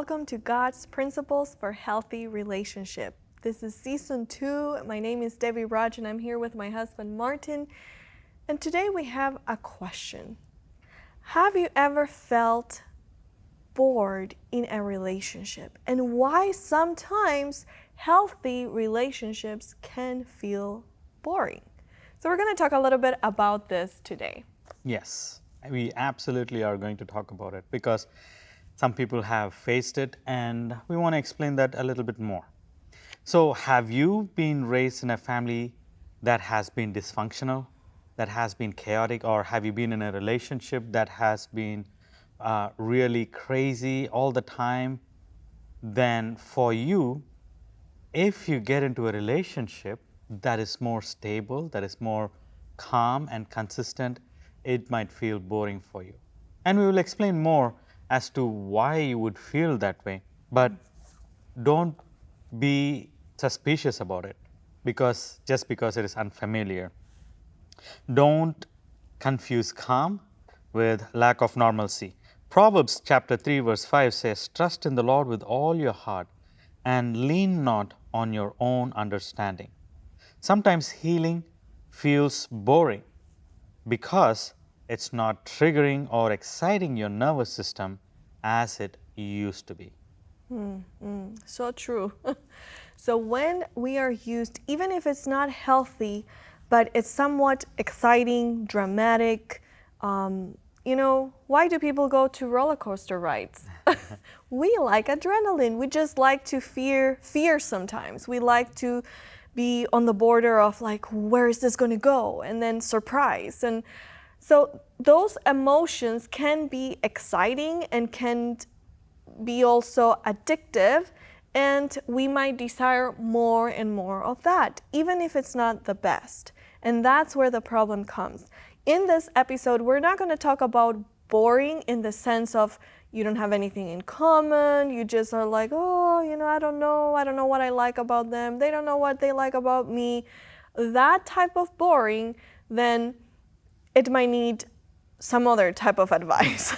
welcome to God's Principles for Healthy Relationship. This is Season 2. My name is Debbie Raj and I'm here with my husband Martin. And today we have a question. Have you ever felt bored in a relationship? And why sometimes healthy relationships can feel boring? So we're going to talk a little bit about this today. Yes, we absolutely are going to talk about it because some people have faced it and we want to explain that a little bit more. So have you been raised in a family that has been dysfunctional, that has been chaotic, or have you been in a relationship that has been really crazy all the time? Then for you, if you get into a relationship that is more stable, that is more calm and consistent, it might feel boring for you. And we will explain more as to why you would feel that way. But don't be suspicious about it just because it is unfamiliar. Don't confuse calm with lack of normalcy. Proverbs chapter 3 verse 5 says, "Trust in the Lord with all your heart and lean not on your own understanding." Sometimes healing feels boring because it's not triggering or exciting your nervous system as it used to be. So true. So when we are used, even if it's not healthy, but it's somewhat exciting, dramatic, why do people go to roller coaster rides? We like adrenaline. We just like to fear sometimes. We like to be on the border of like, where is this going to go? And then surprise. And so those emotions can be exciting and can be also addictive, and we might desire more and more of that, even if it's not the best. And that's where the problem comes. In this episode, we're not going to talk about boring in the sense of you don't have anything in common, you just are like, I don't know what I like about them, they don't know what they like about me. That type of boring, then it might need some other type of advice.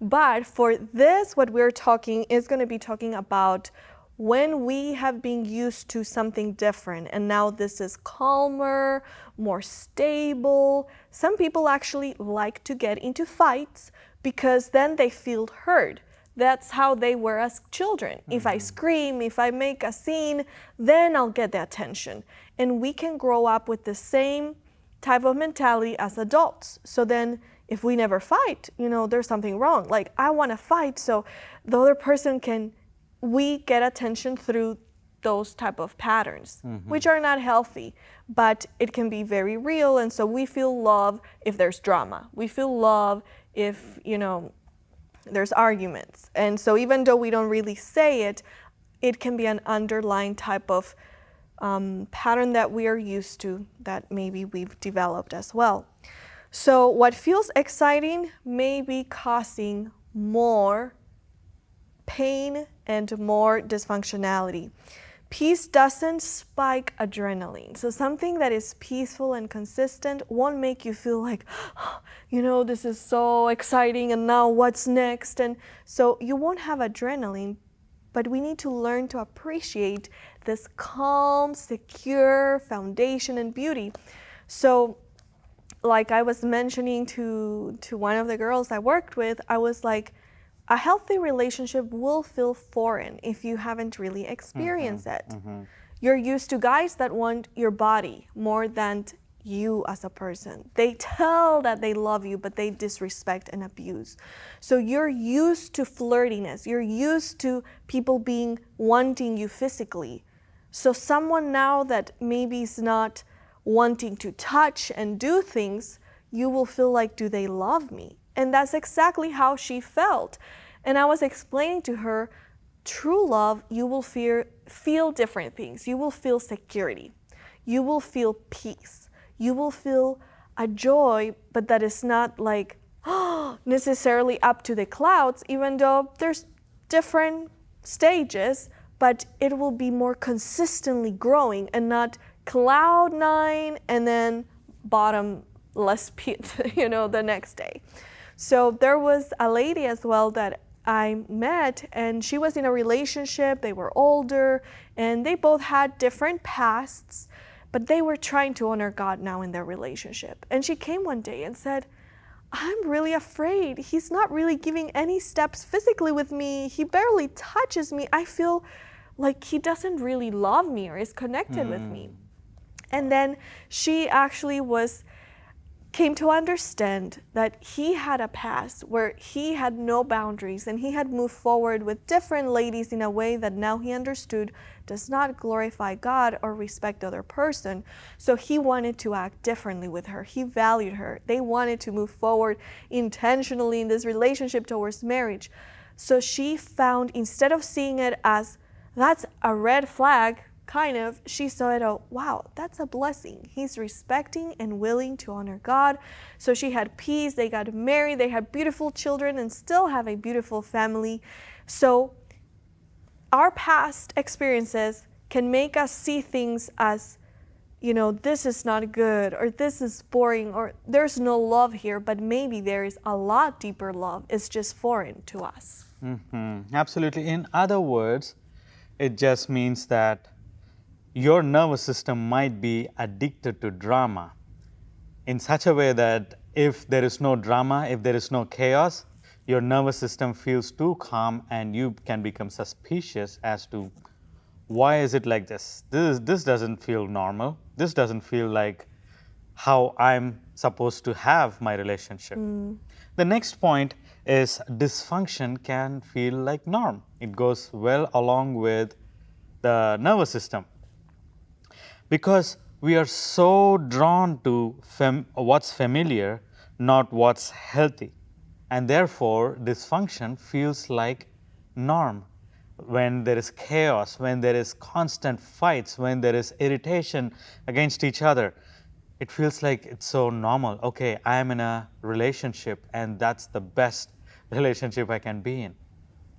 But for this, what we're talking is going to be talking about when we have been used to something different and now this is calmer, more stable. Some people actually like to get into fights because then they feel heard. That's how they were as children. Mm-hmm. If I scream, if I make a scene, then I'll get the attention. And we can grow up with the same type of mentality as adults. So then if we never fight, there's something wrong. Like, I want to fight so the other person we get attention through those type of patterns, which are not healthy, but it can be very real. And so we feel love if there's drama. We feel love if, there's arguments. And so even though we don't really say it, it can be an underlying type of pattern that we are used to that maybe we've developed as well. So what feels exciting may be causing more pain and more dysfunctionality. Peace doesn't spike adrenaline. So something that is peaceful and consistent won't make you feel like, this is so exciting and now what's next? And so you won't have adrenaline, but we need to learn to appreciate this calm, secure foundation and beauty. So like I was mentioning to one of the girls I worked with, I was like, a healthy relationship will feel foreign if you haven't really experienced it. You're used to guys that want your body more than you as a person. They tell that they love you, but they disrespect and abuse. So you're used to flirtiness. You're used to people wanting you physically. So someone now that maybe is not wanting to touch and do things, you will feel like, do they love me? And that's exactly how she felt. And I was explaining to her, true love, you will feel different things. You will feel security. You will feel peace. You will feel a joy, but that is not like necessarily up to the clouds, even though there's different stages, but it will be more consistently growing and not cloud nine and then bottomless pit, the next day. So there was a lady as well that I met, and she was in a relationship. They were older, and they both had different pasts, but they were trying to honor God now in their relationship. And she came one day and said, I'm really afraid. He's not really giving any steps physically with me. He barely touches me. I feel like he doesn't really love me or is connected with me. And then she actually came to understand that he had a past where he had no boundaries, and he had moved forward with different ladies in a way that now he understood does not glorify God or respect the other person. So he wanted to act differently with her. He valued her. They wanted to move forward intentionally in this relationship towards marriage. So she found, instead of seeing it as that's a red flag, kind of, she saw it, oh, wow, that's a blessing. He's respecting and willing to honor God. So she had peace. They got married. They had beautiful children and still have a beautiful family. So our past experiences can make us see things as, this is not good, or this is boring, or there's no love here, but maybe there is a lot deeper love. It's just foreign to us. Absolutely. In other words, it just means that your nervous system might be addicted to drama in such a way that if there is no drama, if there is no chaos, your nervous system feels too calm, and you can become suspicious as to why is it like this? This doesn't feel normal. This doesn't feel like how I'm supposed to have my relationship. The next point is dysfunction can feel like norm. It goes well along with the nervous system, because we are so drawn to what's familiar, not what's healthy. And therefore, dysfunction feels like norm. When there is chaos, when there is constant fights, when there is irritation against each other, it feels like it's so normal. Okay, I am in a relationship, and that's the best relationship I can be in.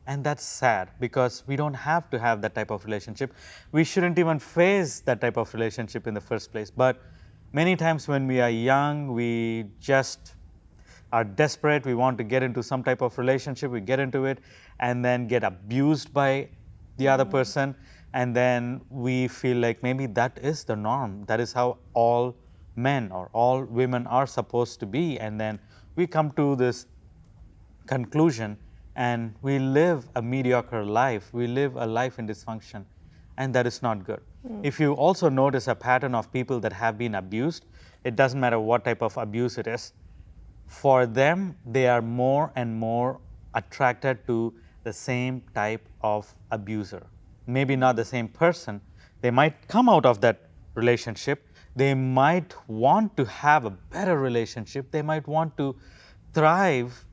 And that's sad, because we don't have to have that type of relationship. We shouldn't even face that type of relationship in the first place. But many times when we are young, we just are desperate. We want to get into some type of relationship. We get into it and then get abused by the other person. And then we feel like maybe that is the norm. That is how all men or all women are supposed to be. And then we come to this conclusion, and we live a mediocre life. We live a life in dysfunction, and that is not good. If you also notice a pattern of people that have been abused, it doesn't matter what type of abuse it is, for them, they are more and more attracted to the same type of abuser. Maybe not the same person. They might come out of that relationship. They might want to have a better relationship. They might want to thrive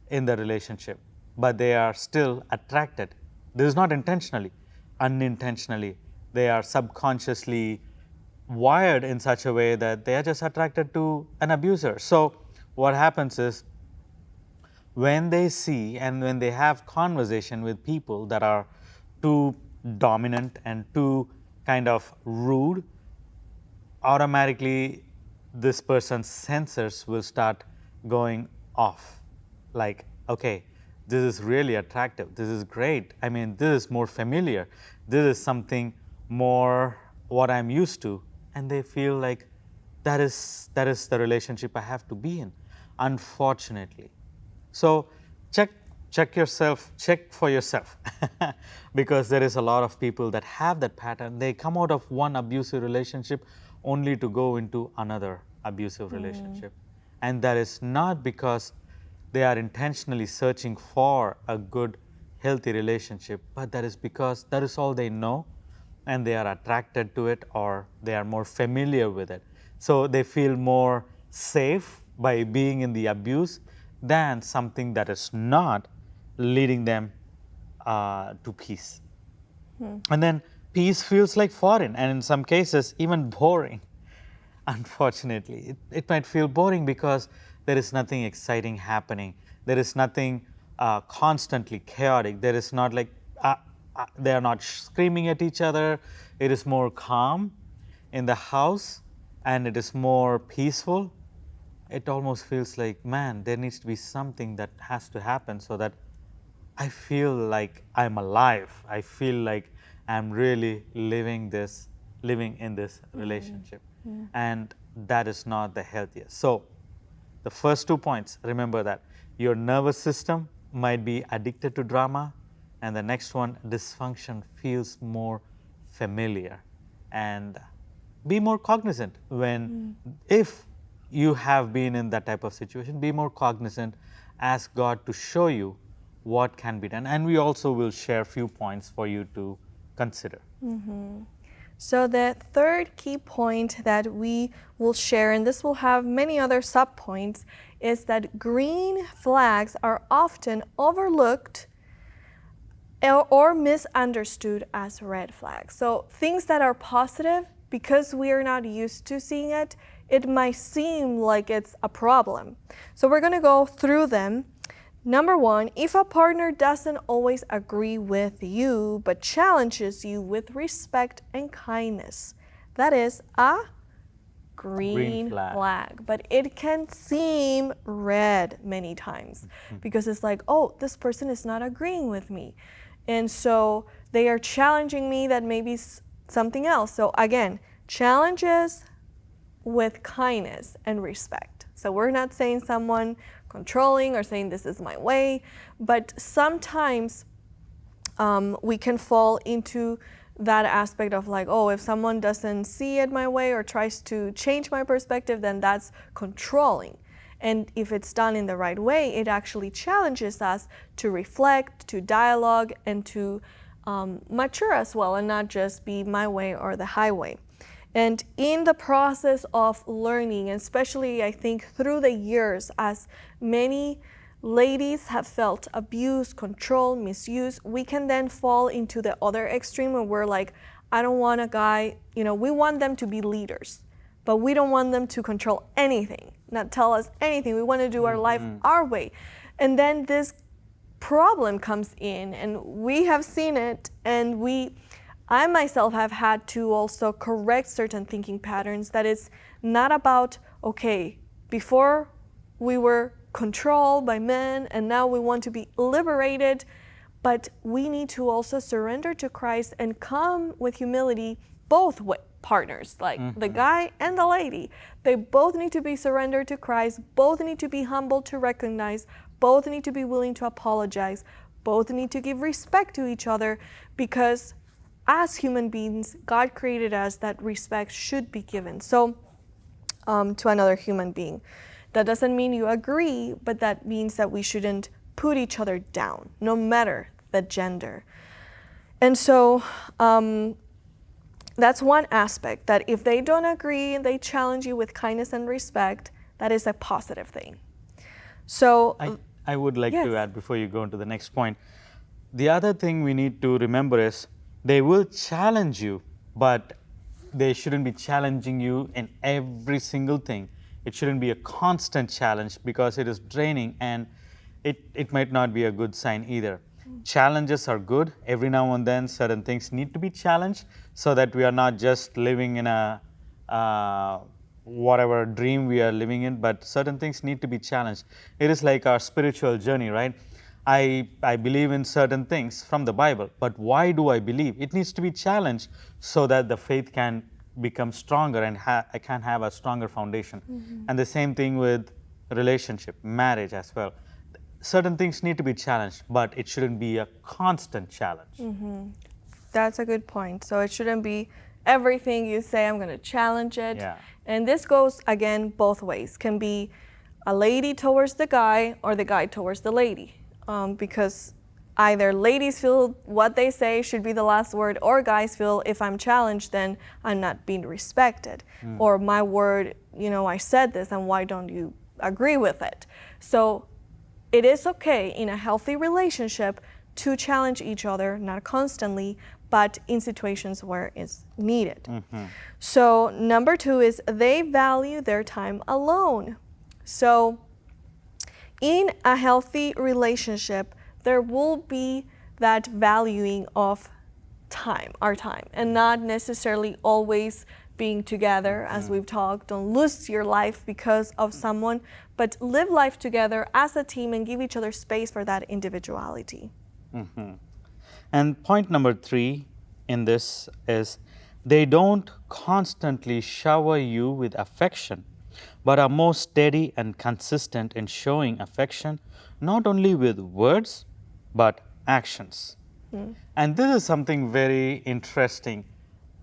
in the relationship, but they are still attracted. This is not intentionally, unintentionally. They are subconsciously wired in such a way that they are just attracted to an abuser. So what happens is, when they see and when they have conversation with people that are too dominant and too kind of rude, automatically this person's sensors will start going off. Like, okay, this is really attractive. This is great. I mean, this is more familiar. This is something more what I'm used to. And they feel like that is the relationship I have to be in, unfortunately. So check for yourself, because there is a lot of people that have that pattern. They come out of one abusive relationship only to go into another abusive relationship. And that is not because they are intentionally searching for a good, healthy relationship, but that is because that is all they know, and they are attracted to it, or they are more familiar with it. So they feel more safe by being in the abuse than something that is not leading them to peace. And then peace feels like foreign, and in some cases even boring. Unfortunately, it might feel boring because there is nothing exciting happening. There is nothing constantly chaotic. There is not like they are not screaming at each other. It is more calm in the house, and it is more peaceful. It almost feels like, man, there needs to be something that has to happen so that I feel like I'm alive. I feel like I'm really living in this relationship. And that is not the healthiest. So the first 2 points, remember that your nervous system might be addicted to drama, and the next one, dysfunction feels more familiar. And be more cognizant when, if you have been in that type of situation, be more cognizant, ask God to show you what can be done. And we also will share few points for you to consider. So the third key point that we will share, and this will have many other subpoints, is that green flags are often overlooked or misunderstood as red flags. So things that are positive, because we are not used to seeing it, it might seem like it's a problem. So we're going to go through them. Number one, if a partner doesn't always agree with you, but challenges you with respect and kindness, that is a green flag. But it can seem red many times because it's like, oh, this person is not agreeing with me. And so they are challenging me that maybe something else. So again, challenges with kindness and respect. So we're not saying someone controlling or saying this is my way, but sometimes we can fall into that aspect of like, oh, if someone doesn't see it my way or tries to change my perspective, then that's controlling. And if it's done in the right way, it actually challenges us to reflect, to dialogue, and to mature as well, and not just be my way or the highway. And in the process of learning, and especially I think through the years, as many ladies have felt abuse, control, misuse, we can then fall into the other extreme where we're like, I don't want a guy, we want them to be leaders, but we don't want them to control anything, not tell us anything. We want to do our life our way. And then this problem comes in, and we have seen it, and I myself have had to also correct certain thinking patterns that it's not about, okay, before we were controlled by men and now we want to be liberated, but we need to also surrender to Christ and come with humility, both partners, like the guy and the lady. They both need to be surrendered to Christ, both need to be humble to recognize, both need to be willing to apologize, both need to give respect to each other, because as human beings, God created us that respect should be given. So, to another human being. That doesn't mean you agree, but that means that we shouldn't put each other down, no matter the gender. And so, that's one aspect, that if they don't agree and they challenge you with kindness and respect, that is a positive thing. So, I would like to add before you go into the next point. The other thing we need to remember is, they will challenge you, but they shouldn't be challenging you in every single thing. It shouldn't be a constant challenge, because it is draining, and it might not be a good sign either. Challenges are good. Every now and then certain things need to be challenged, so that we are not just living in a whatever dream we are living in, but certain things need to be challenged. It is like our spiritual journey, right? I believe in certain things from the Bible, but why do I believe? It needs to be challenged so that the faith can become stronger and I can have a stronger foundation. And the same thing with relationship, marriage as well. Certain things need to be challenged, but it shouldn't be a constant challenge. That's a good point. So it shouldn't be everything you say, I'm going to challenge it. Yeah. And this goes, again, both ways. Can be a lady towards the guy or the guy towards the lady. Because either ladies feel what they say should be the last word, or guys feel if I'm challenged, then I'm not being respected. Or my word, I said this, and why don't you agree with it? So it is okay in a healthy relationship to challenge each other, not constantly, but in situations where it's needed. So number two is they value their time alone. So in a healthy relationship, there will be that valuing of time, our time, and not necessarily always being together, as we've talked. Don't lose your life because of someone, but live life together as a team and give each other space for that individuality. And point number 3 in this is they don't constantly shower you with affection, but are more steady and consistent in showing affection, not only with words, but actions. And this is something very interesting.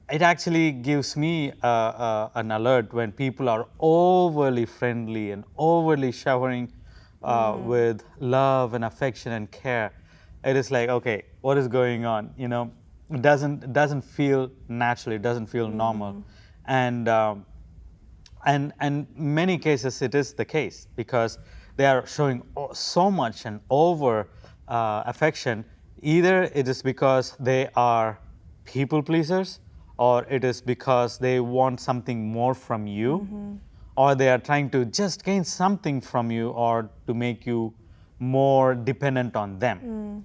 It actually gives me an alert when people are overly friendly and overly showering with love and affection and care. It is like, okay, what is going on? You know, it doesn't feel natural. It doesn't feel normal, and and many cases it is the case because they are showing so much and over affection. Either it is because they are people pleasers, or it is because they want something more from you, or they are trying to just gain something from you or to make you more dependent on them.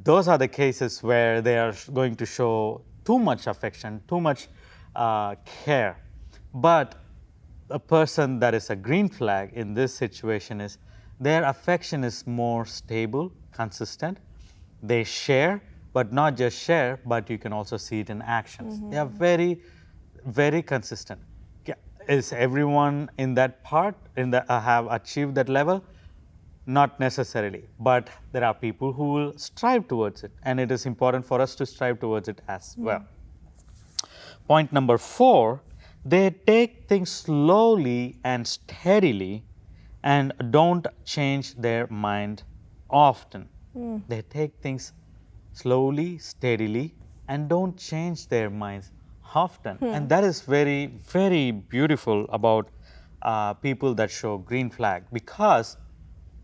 Those are the cases where they are going to show too much affection, too much care. But a person that is a green flag in this situation is their affection is more stable, consistent. They share, but not just share, but you can also see it in actions. They are very, very consistent. Is everyone in that part have achieved that level? Not necessarily, but there are people who will strive towards it, and it is important for us to strive towards it as well. Point number 4, they take things slowly and steadily and don't change their mind often. They take things slowly, steadily, and don't change their minds often. And that is very, very beautiful about people that show green flag, because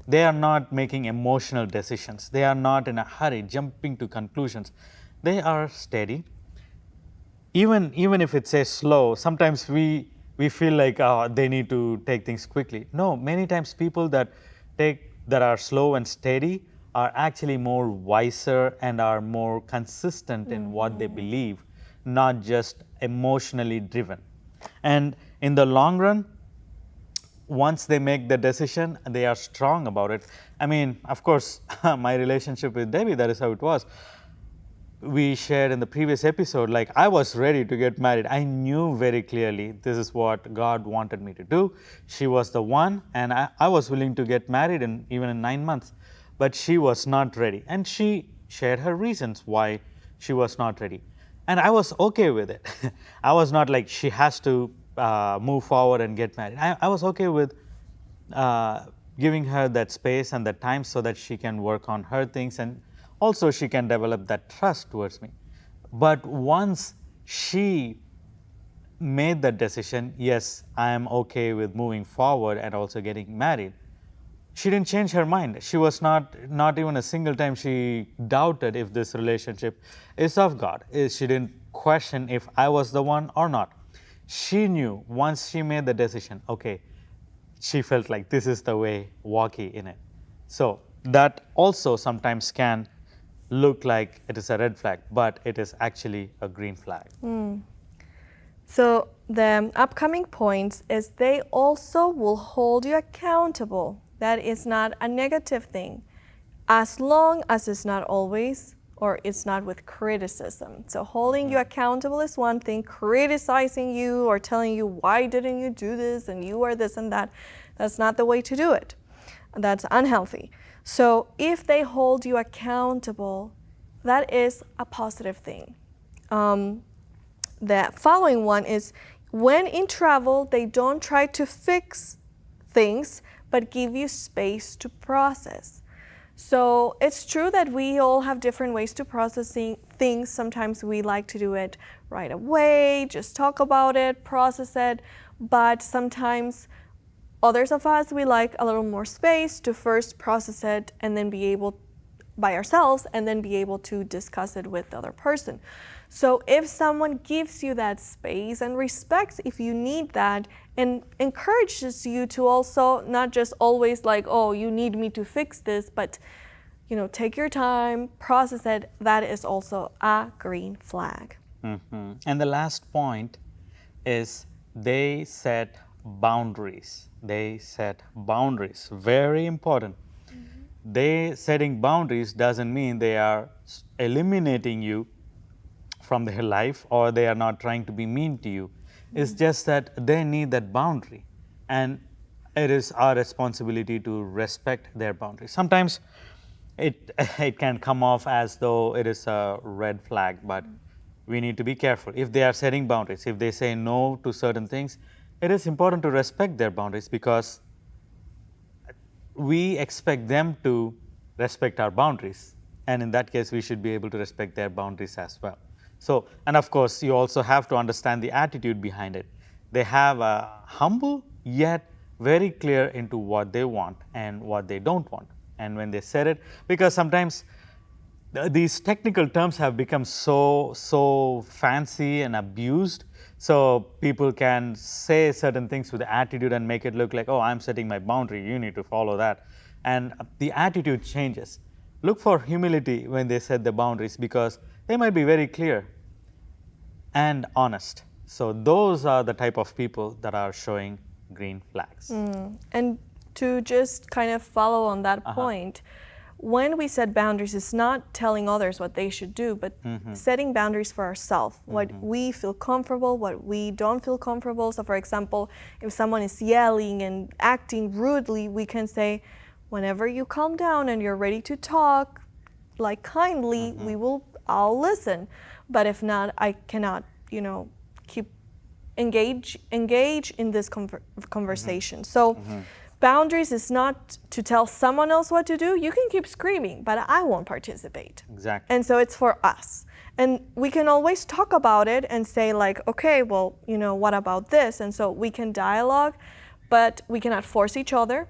they are not making emotional decisions. They are not in a hurry, jumping to conclusions. They are steady. Even if it says slow, sometimes we feel like they need to take things quickly. No, many times people that are slow and steady are actually more wiser and are more consistent in what they believe, not just emotionally driven. And in the long run, once they make the decision, they are strong about it. I mean, of course, my relationship with Debbie, that is how it was. We shared in the previous episode, like I was ready to get married. I knew very clearly this is what God wanted me to do. She was the one, and I was willing to get married even in 9 months. But she was not ready. And she shared her reasons why she was not ready. And I was okay with it. I was not like she has to move forward and get married. I was okay with giving her that space and that time so that she can work on her things, and also she can develop that trust towards me. But once she made that decision, yes, I am okay with moving forward and also getting married, she didn't change her mind. She was not even a single time she doubted if this relationship is of God. She didn't question if I was the one or not. She knew once she made the decision, okay, she felt like this is the way, walkie in it. So that also sometimes can look like it is a red flag, but it is actually a green flag. So the upcoming points is they also will hold you accountable. That is not a negative thing, as long as it's not always, or it's not with criticism. So holding you accountable is one thing. Criticizing you or telling you, why didn't you do this, and you are this and that, that's not the way to do it. That's unhealthy. So if they hold you accountable, that is a positive thing. The following one is, when in travel, they don't try to fix things, but give you space to process. So it's true that we all have different ways to processing things. Sometimes we like to do it right away, just talk about it, process it. But sometimes others of us, we like a little more space to first process it and then be able by ourselves and then be able to discuss it with the other person. So if someone gives you that space and respects if you need that, and encourages you to also not just always like, oh, you need me to fix this, but take your time, process it, that is also a green flag. And the last point is they set boundaries. They set boundaries. Very important. they setting boundaries doesn't mean they are eliminating you from their life or they are not trying to be mean to you. It's just that they need that boundary, and it is our responsibility to respect their boundaries. Sometimes it can come off as though it is a red flag, but we need to be careful. If they are setting boundaries, if they say no to certain things, it is important to respect their boundaries, because we expect them to respect our boundaries, and in that case we should be able to respect their boundaries as well. So, and of course you also have to understand the attitude behind it. They have a humble yet very clear into what they want and what they don't want, and when they said it, because sometimes these technical terms have become so fancy and abused, so people can say certain things with attitude and make it look like, oh, I'm setting my boundary, you need to follow that, and the attitude changes. Look for humility when they set the boundaries, because they might be very clear and honest. So those are the type of people that are showing green flags. And to just kind of follow on that point, when we set boundaries, it's not telling others what they should do, but setting boundaries for ourselves, what we feel comfortable, what we don't feel comfortable. So for example, if someone is yelling and acting rudely, we can say, whenever you calm down and you're ready to talk, like kindly, I'll listen. But if not, I cannot, keep engage in this conversation. So boundaries is not to tell someone else what to do. You can keep screaming, but I won't participate. Exactly. And so it's for us. And we can always talk about it and say like, okay, well, what about this? And so we can dialogue, but we cannot force each other.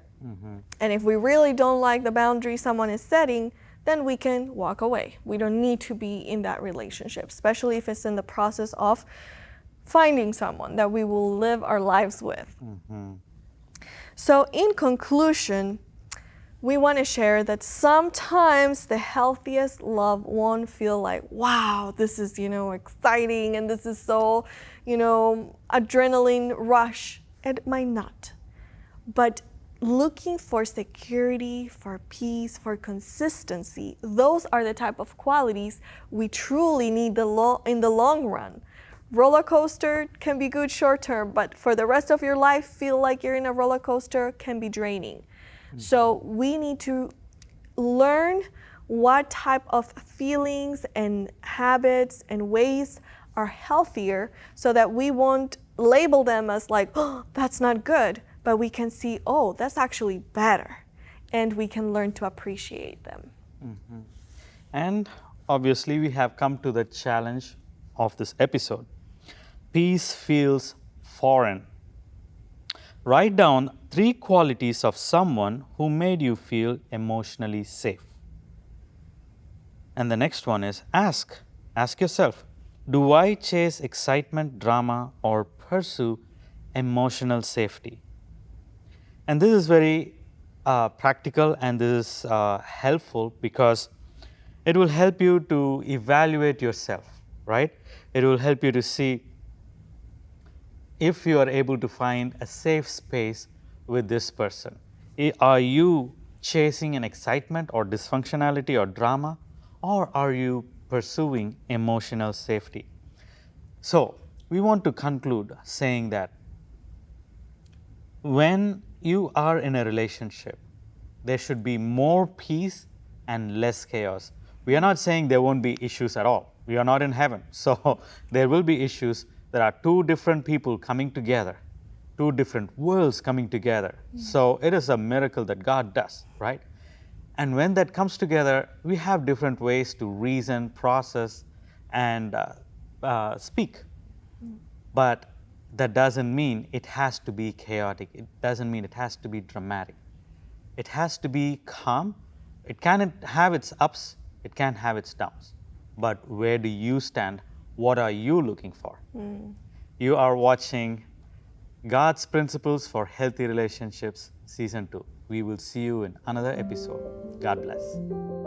And if we really don't like the boundary someone is setting, then we can walk away. We don't need to be in that relationship, especially if it's in the process of finding someone that we will live our lives with. So in conclusion, we want to share that sometimes the healthiest love won't feel like, wow, this is, exciting and this is so, adrenaline rush. It might not. But looking for security, for peace, for consistency, those are the type of qualities we truly need in the long run. Roller coaster can be good short term, but for the rest of your life, feel like you're in a roller coaster can be draining. So we need to learn what type of feelings and habits and ways are healthier, so that we won't label them as like, oh, that's not good, but we can see, oh, that's actually better, and we can learn to appreciate them. And obviously we have come to the challenge of this episode. Peace feels foreign. Write down 3 qualities of someone who made you feel emotionally safe. And the next one is ask yourself, do I chase excitement, drama, or pursue emotional safety? And this is very practical, and this is helpful because it will help you to evaluate yourself, right? It will help you to see if you are able to find a safe space with this person. Are you chasing an excitement or dysfunctionality or drama, or are you pursuing emotional safety? So we want to conclude saying that when you are in a relationship, there should be more peace and less chaos. We are not saying there won't be issues at all. We are not in heaven. So there will be issues. There are 2 different people coming together, 2 different worlds coming together. So it is a miracle that God does, right? And when that comes together, we have different ways to reason, process, and speak. But that doesn't mean it has to be chaotic. It doesn't mean it has to be dramatic. It has to be calm. It can have its ups, it can have its downs. But where do you stand? What are you looking for? You are watching God's Principles for Healthy Relationships Season 2. We will see you in another episode. God bless.